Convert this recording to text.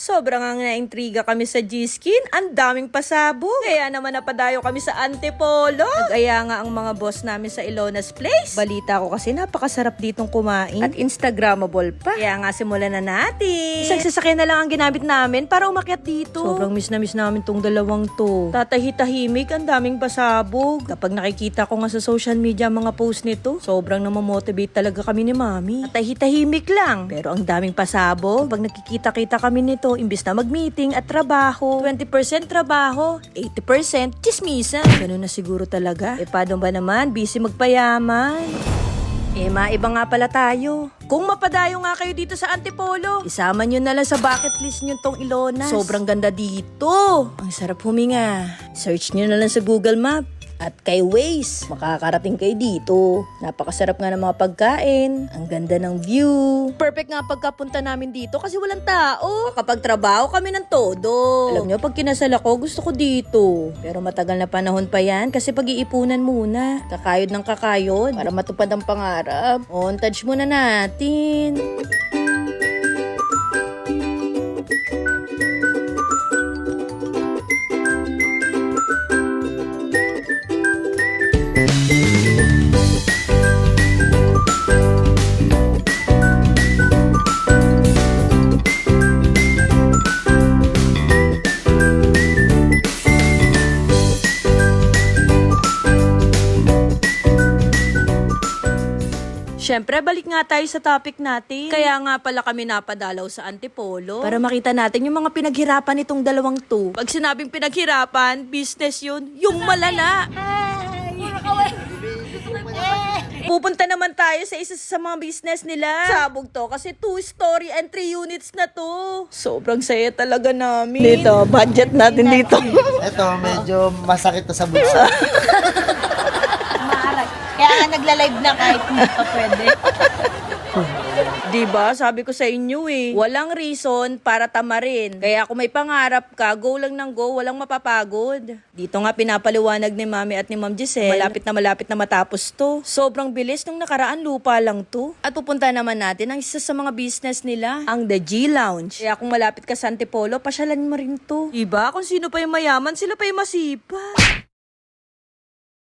Sobrang ang naintriga kami sa G-Skin, ang daming pasabog. Kaya naman napadayo kami sa Antipolo. Nag-aya nga ang mga boss namin sa Ilona's Place. Balita ko kasi napakasarap ditong kumain at Instagrammable pa. Kaya nga simulan na natin. Isang sasakyan na lang ang ginamit namin para umakyat dito. Sobrang miss na miss namin tong dalawang to. Tatahitahimik, ang daming pasabog. Kapag nakikita ko nga sa social media mga post nito, sobrang namamotivate talaga kami ni Mami. Tatahitahimik lang, pero ang daming pasabog. Pag nakikita-kita kami nito, imbis na mag-meeting at trabaho, 20% trabaho, 80% chismisan. Ganun na siguro talaga. Paano ba naman? Busy magpayaman. Maiba nga pala tayo. Kung mapadayo nga kayo dito sa Antipolo, isama nyo na lang sa bucket list nyo tong Ilonas. Sobrang ganda dito. Ang sarap huminga. Search nyo na lang sa Google Map. At kay Waze, makakarating kayo dito. Napakasarap nga ng mga pagkain. Ang ganda ng view. Perfect nga pagkapunta namin dito kasi walang tao. Kapag trabaho kami ng todo. Alam nyo, pag kinasal ako, gusto ko dito. Pero matagal na panahon pa yan kasi pag-iipunan muna. Kakayod ng kakayod para matupad ang pangarap. Montage muna natin. Siyempre, balik nga tayo sa topic natin. Kaya nga pala kami napadalaw sa Antipolo para makita natin yung mga pinaghirapan nitong dalawang to. Pag sinabing pinaghirapan, business yun, yung malala. Pupunta naman tayo sa isa sa mga business nila. Sabog to kasi 2-story and 3 units na to. Sobrang saya talaga namin. Dito, budget natin dito. Ito, medyo masakit na sa bulsa. Kaya nga nagla-live na kahit hindi pa pwede. Diba? Sabi ko sa inyo walang reason para tamarin. Kaya kung may pangarap ka, go lang ng go, walang mapapagod. Dito nga pinapaliwanag ni Mami at ni Ma'am Giselle, malapit na matapos to. Sobrang bilis nung nakaraan, lupa lang to. At pupunta naman natin ang isa sa mga business nila, ang The G Lounge. Kaya kung malapit ka sa Antipolo, pasyalan mo rin to. Diba? Kung sino pa yung mayaman, sila pa yung masipag.